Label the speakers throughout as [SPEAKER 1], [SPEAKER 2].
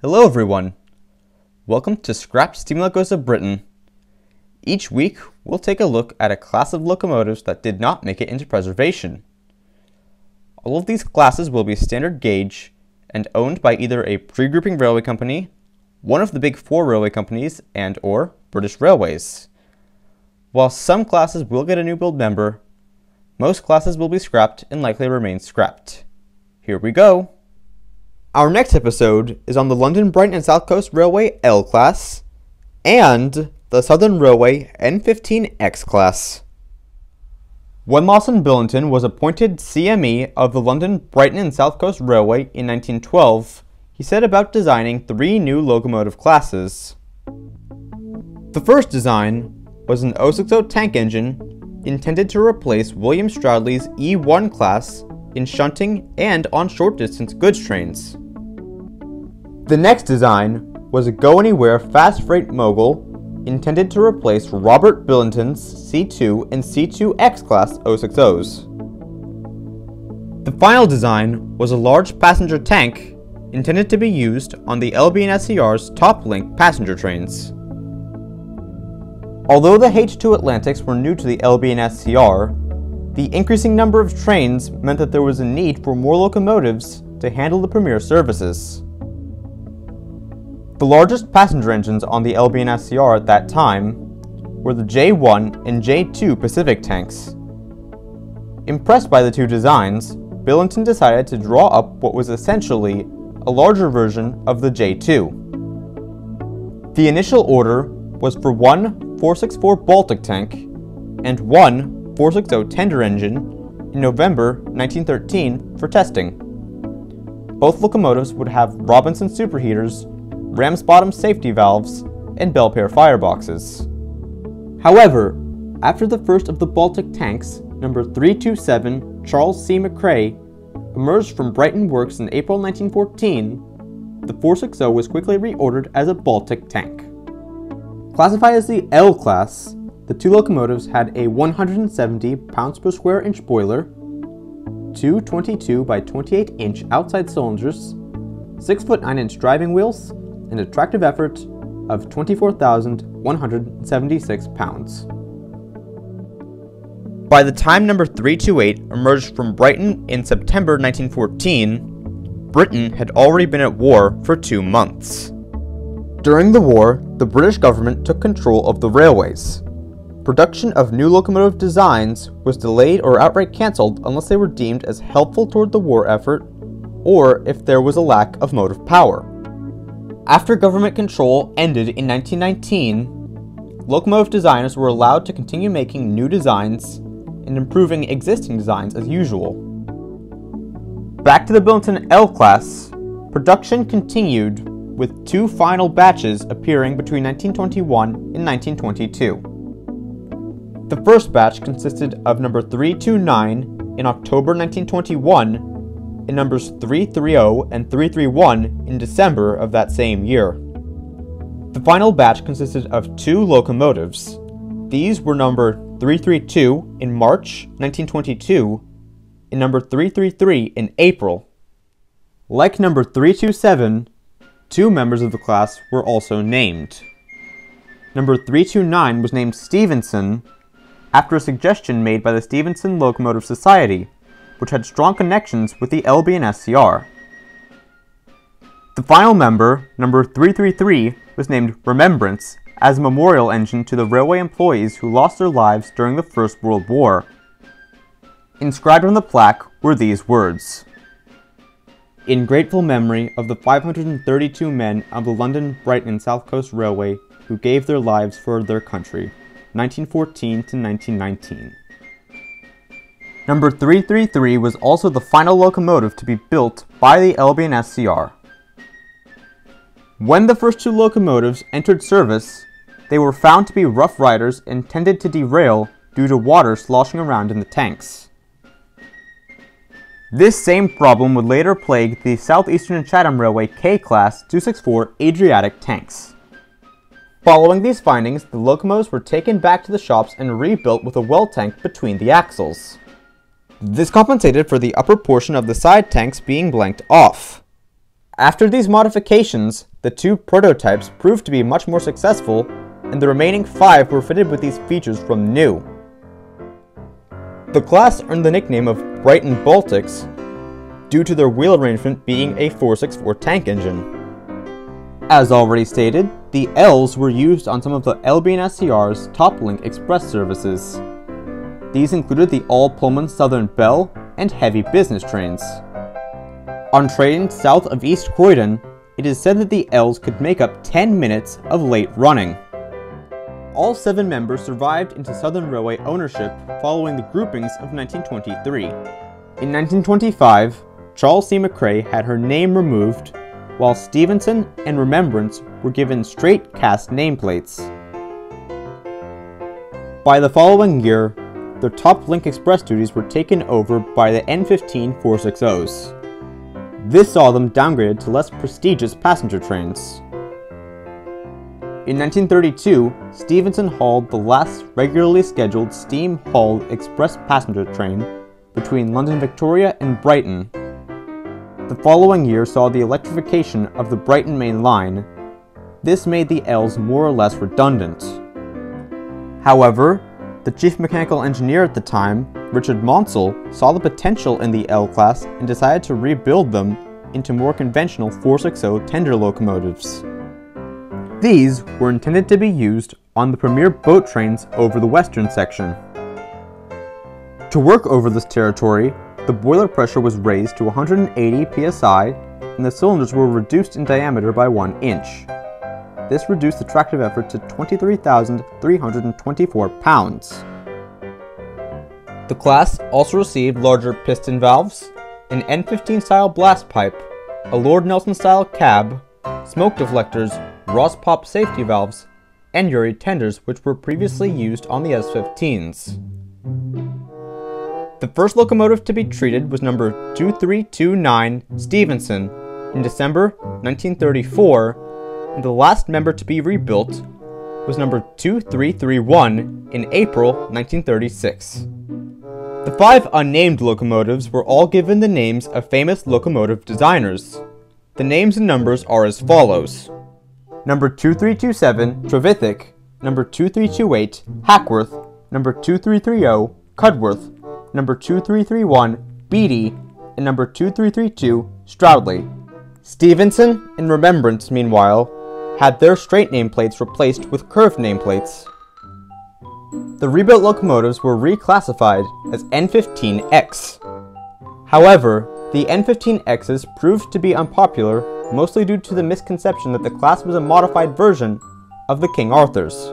[SPEAKER 1] Hello everyone! Welcome to Scrapped Steam Locos of Britain. Each week, we'll take a look at a class of locomotives that did not make it into preservation. All of these classes will be standard gauge and owned by either a pre-grouping railway company, one of the big four railway companies, and/or British Railways. While some classes will get a new build member, most classes will be scrapped and likely remain scrapped. Here we go! Our next episode is on the London, Brighton and South Coast Railway L class and the Southern Railway N15X class. When Lawson Billinton was appointed CME of the London, Brighton and South Coast Railway in 1912, he set about designing 3 new locomotive classes. The first design was an 060 tank engine intended to replace William Stroudley's E1 class in shunting and on short-distance goods trains. The next design was a go-anywhere fast freight mogul intended to replace Robert Billinton's C2 and C2X class 060s. The final design was a large passenger tank intended to be used on the LB&SCR's top link passenger trains. Although the H2 Atlantics were new to the LB&SCR, the increasing number of trains meant that there was a need for more locomotives to handle the premier services. The largest passenger engines on the LB&SCR at that time were the J1 and J2 Pacific tanks. Impressed by the two designs, Billinton decided to draw up what was essentially a larger version of the J2. The initial order was for one 464 Baltic tank and one 460 tender engine in November 1913 for testing. Both locomotives would have Robinson superheaters, Ramsbottom safety valves, and Belpaire fireboxes. However, after the first of the Baltic tanks, number 327 Charles C. McCrae, emerged from Brighton Works in April 1914, the 460 was quickly reordered as a Baltic tank. Classified as the L class, the two locomotives had a 170 pounds per square inch boiler, two 22 by 28 inch outside cylinders, 6 foot 9 inch driving wheels, and a tractive effort of 24,176 pounds. By the time number 328 emerged from Brighton in September 1914, Britain had already been at war for 2 months. During the war, the British government took control of the railways. Production of new locomotive designs was delayed or outright cancelled unless they were deemed as helpful toward the war effort or if there was a lack of motive power. After government control ended in 1919, locomotive designers were allowed to continue making new designs and improving existing designs as usual. Back to the Billinton L class, production continued with 2 final batches appearing between 1921 and 1922. The first batch consisted of number 329 in October 1921 and numbers 330 and 331 in December of that same year. The final batch consisted of 2 locomotives. These were number 332 in March 1922 and number 333 in April. Like number 327, 2 members of the class were also named. Number 329 was named Stevenson after a suggestion made by the Stevenson Locomotive Society, which had strong connections with the LB&SCR. The final member, number 333, was named Remembrance as a memorial engine to the railway employees who lost their lives during the First World War. Inscribed on the plaque were these words: "In grateful memory of the 532 men of the London, Brighton and South Coast Railway who gave their lives for their country, 1914 to 1919. Number 333 was also the final locomotive to be built by the LB&SCR. When the first 2 locomotives entered service, they were found to be rough riders intended to derail due to water sloshing around in the tanks. This same problem would later plague the Southeastern and Chatham Railway K-Class 264 Adriatic tanks. Following these findings, the locomotives were taken back to the shops and rebuilt with a well tank between the axles. This compensated for the upper portion of the side tanks being blanked off. After these modifications, the 2 prototypes proved to be much more successful, and the remaining 5 were fitted with these features from new. The class earned the nickname of Brighton Baltics due to their wheel arrangement being a 464 tank engine. As already stated, the Ls were used on some of the LB&SCR's top-link express services. These included the all-Pullman Southern Belle and heavy business trains. On trains south of East Croydon, it is said that the Ls could make up 10 minutes of late running. All 7 members survived into Southern Railway ownership following the groupings of 1923. In 1925, Charles C. McRae had her name removed, while Stevenson and Remembrance were given straight cast nameplates. By the following year, their top link express duties were taken over by the N15 460s. This saw them downgraded to less prestigious passenger trains. In 1932, Stevenson hauled the last regularly scheduled steam-hauled express passenger train between London Victoria and Brighton. The following year saw the electrification of the Brighton Main Line. This made the Ls more or less redundant. However, the chief mechanical engineer at the time, Richard Maunsell, saw the potential in the L class and decided to rebuild them into more conventional 460 tender locomotives. These were intended to be used on the premier boat trains over the western section. To work over this territory, the boiler pressure was raised to 180 psi and the cylinders were reduced in diameter by 1 inch. This reduced the tractive effort to 23,324 pounds. The class also received larger piston valves, an N15 style blast pipe, a Lord Nelson style cab, smoke deflectors, Ross Pop safety valves, and Uri tenders which were previously used on the S-15s. The first locomotive to be treated was number 2329 Stevenson in December 1934, and the last member to be rebuilt was number 2331 in April 1936. The 5 unnamed locomotives were all given the names of famous locomotive designers. The names and numbers are as follows: number 2327 Trevithick, number 2328 Hackworth, number 2330 Cudworth, number 2331 Beatty, and number 2332 Stroudley. Stevenson and Remembrance, meanwhile, had their straight nameplates replaced with curved nameplates. The rebuilt locomotives were reclassified as N15X. However, the N15Xs proved to be unpopular, mostly due to the misconception that the class was a modified version of the King Arthurs.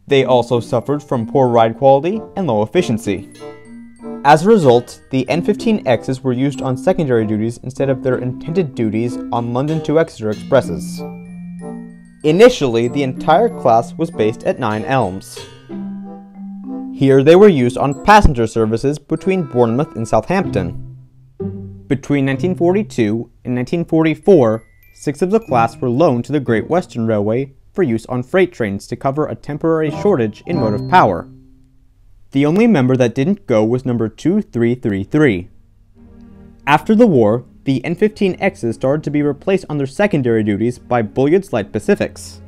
[SPEAKER 1] They also suffered from poor ride quality and low efficiency. As a result, the N15Xs were used on secondary duties instead of their intended duties on London to Exeter expresses. Initially, the entire class was based at 9 Elms. Here they were used on passenger services between Bournemouth and Southampton. Between 1942 and 1944, 6 of the class were loaned to the Great Western Railway for use on freight trains to cover a temporary shortage in motive power. The only member that didn't go was number 2333. After the war, the N15Xs started to be replaced on their secondary duties by Bulliard's Light Pacifics.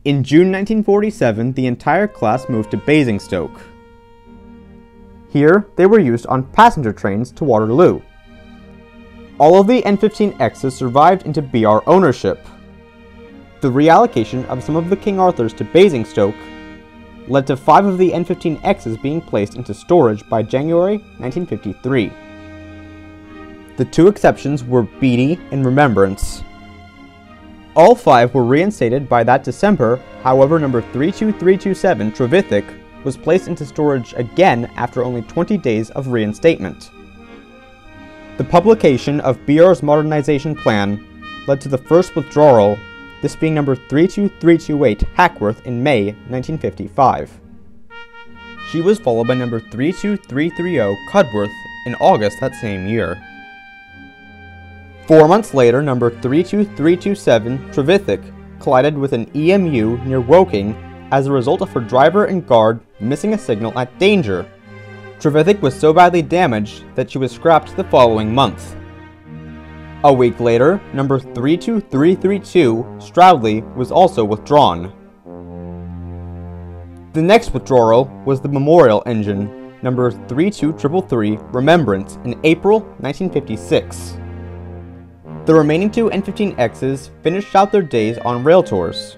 [SPEAKER 1] In June 1947, the entire class moved to Basingstoke. Here, they were used on passenger trains to Waterloo. All of the N15Xs survived into BR ownership. The reallocation of some of the King Arthurs to Basingstoke led to 5 of the N15Xs being placed into storage by January 1953. The 2 exceptions were Beatty and Remembrance. All 5 were reinstated by that December, however number 32327 Trevithick was placed into storage again after only 20 days of reinstatement. The publication of BR's modernization plan led to the first withdrawal, this being number 32328 Hackworth in May 1955. She was followed by number 32330 Cudworth in August that same year. 4 months later, number 32327 Trevithick collided with an EMU near Woking as a result of her driver and guard missing a signal at danger. Trevithick was so badly damaged that she was scrapped the following month. A week later, number 32332, Stroudley, was also withdrawn. The next withdrawal was the Memorial engine, number 32333, Remembrance, in April 1956. The remaining two N15Xs finished out their days on rail tours.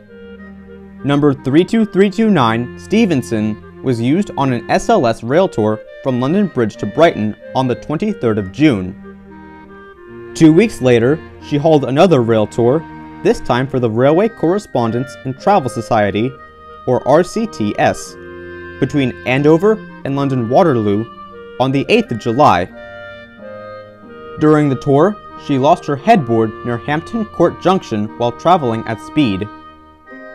[SPEAKER 1] Number 32329, Stevenson, was used on an SLS rail tour from London Bridge to Brighton on the 23rd of June. 2 weeks later, she hauled another rail tour, this time for the Railway Correspondence and Travel Society, or RCTS, between Andover and London Waterloo on the 8th of July. During the tour, she lost her headboard near Hampton Court Junction while traveling at speed.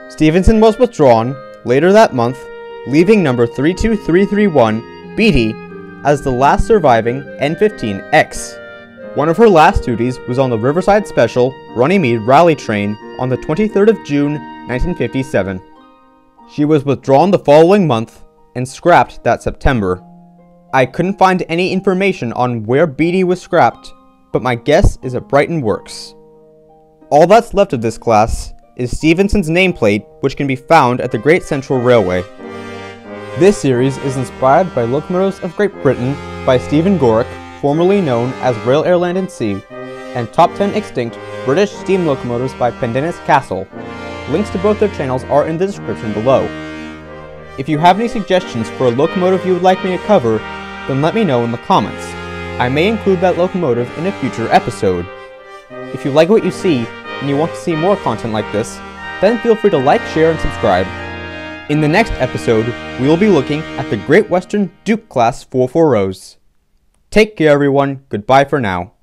[SPEAKER 1] Stevenson was withdrawn later that month, leaving number 32331, Beatty, as the last surviving N15X. One of her last duties was on the Riverside Special Runnymede Rally Train on the 23rd of June 1957. She was withdrawn the following month and scrapped that September. I couldn't find any information on where Beatty was scrapped, but my guess is at Brighton Works. All that's left of this class is Stevenson's nameplate, which can be found at the Great Central Railway. This series is inspired by Locomotives of Great Britain by Stephen Gorick, formerly known as Rail Air Land and Sea, and Top 10 Extinct British Steam Locomotives by Pendennis Castle. Links to both their channels are in the description below. If you have any suggestions for a locomotive you would like me to cover, then let me know in the comments. I may include that locomotive in a future episode. If you like what you see, and you want to see more content like this, then feel free to like, share, and subscribe. In the next episode, we will be looking at the Great Western Duke Class 440s. Take care everyone, goodbye for now.